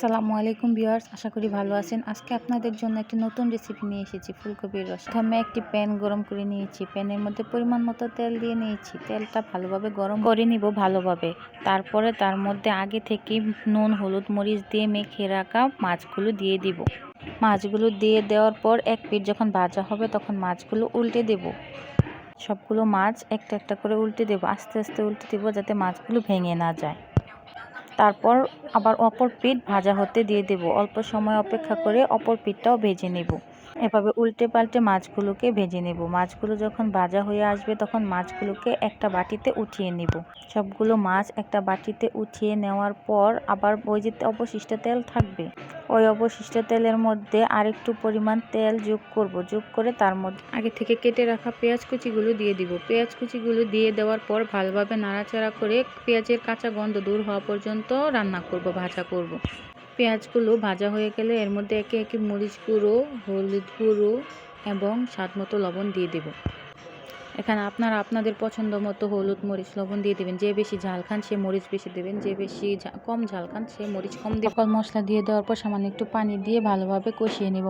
আসসালামু আলাইকুম ভিউয়ার্স, আশা করি ভালো আছেন। আজকে আপনাদের জন্য একটি নতুন রেসিপি নিয়ে এসেছি, ফুলকপির রস। প্রথমে একটি প্যান গরম করে নিয়েছি। প্যানের মধ্যে পরিমাণ মতো তেল দিয়ে নিয়েছি। তেলটা ভালোভাবে গরম করে নিব ভালোভাবে। তারপরে তার মধ্যে আগে থেকে নুন, হলুদ, মরিচ দিয়ে মেখে রাখা মাছগুলো দিয়ে দিব। মাছগুলো দিয়ে দেওয়ার পর এক পিঠ যখন ভাজা হবে তখন মাছগুলো উল্টে দেব। সবগুলো মাছ একটা একটা করে উল্টে দেব, আস্তে আস্তে উল্টে দেব যাতে মাছগুলো ভেঙে না যায়। তারপর আবার অপর পিঠ ভাজা হতে দিয়ে দেব। অল্প সময় অপেক্ষা করে অপর পিঠটাও ভেজে নেব। এভাবে উল্টে পাল্টে মাছগুলোকে ভেজে নেব। মাছগুলো যখন ভাজা হয়ে আসবে তখন মাছগুলোকে একটা বাটিতে উঠিয়ে নেব। সবগুলো মাছ একটা বাটিতে উঠিয়ে নেওয়ার পর আবার ওই যে অবশিষ্ট তেল থাকবে, ওই অবশিষ্ট তেলের মধ্যে আরেকটু পরিমাণ তেল যোগ করব। যোগ করে তার মধ্যে আগে থেকে কেটে রাখা পেঁয়াজ কুচিগুলো দিয়ে দিব। পেঁয়াজ কুচিগুলো দিয়ে দেওয়ার পর ভালোভাবে নাড়াচাড়া করে পেঁয়াজের কাঁচা গন্ধ দূর হওয়া পর্যন্ত রান্না করব, ভাজা করব। পেঁয়াজগুলো ভাজা হয়ে গেলে এর মধ্যে একে একে মরিচ গুঁড়ো, হলুদ গুঁড়ো এবং স্বাদ মতো লবণ দিয়ে দেব। এখানে আপনারা আপনাদের পছন্দ মতো হলুদ, মরিচ, লবণ দিয়ে দেবেন। যে বেশি ঝাল খান সে মরিচ বেশি দেবেন, যে বেশি কম ঝাল খান সে মরিচ কম দেবেন। সকল মশলা দিয়ে দেওয়ার পর সামান্য একটু পানি দিয়ে ভালোভাবে কষিয়ে নেব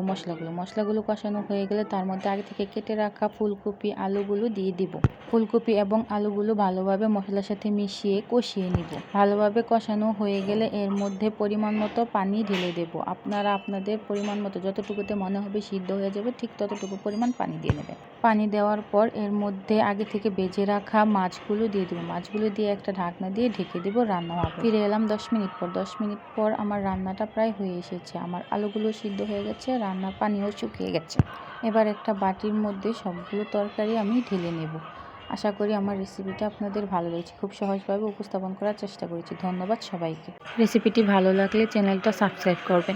মশলাগুলো কষানো হয়ে গেলে তার মধ্যে আগে থেকে কেটে রাখা ফুলকপি, আলুগুলো দিয়ে দিব। ফুলকপি এবং আলুগুলো ভালোভাবে মশলার সাথে মিশিয়ে কষিয়ে নিব। ভালোভাবে কষানো হয়ে গেলে এর মধ্যে পরিমাণ মতো পানি ঢেলে দেব। আপনারা আপনাদের পরিমাণ মতো যতটুকুতে মনে হবে সিদ্ধ হয়ে যাবে ঠিক ততটুকু পরিমাণ পানি দিয়ে নেবেন। পানি দেওয়ার পর এর মধ্যে আগে থেকে ভেজে রাখা মাছগুলো দিয়ে দেবো। মাছগুলো দিয়ে একটা ঢাকনা দিয়ে ঢেকে দেবো, রান্না হবে। ফিরে এলাম 10 মিনিট পর। 10 মিনিট পর আমার রান্নাটা প্রায় হয়ে এসেছে। আমার আলুগুলো সিদ্ধ হয়ে গেছে, রান্নার পানিও শুকিয়ে গেছে। এবার একটা বাটির মধ্যে সবগুলো তরকারি আমি ঢেলে নেব। আশা করি আমার রেসিপিটা আপনাদের ভালো লেগেছে। খুব সহজভাবে উপস্থাপন করার চেষ্টা করেছি। ধন্যবাদ সবাইকে। রেসিপিটি ভালো লাগলে চ্যানেলটা সাবস্ক্রাইব করবেন।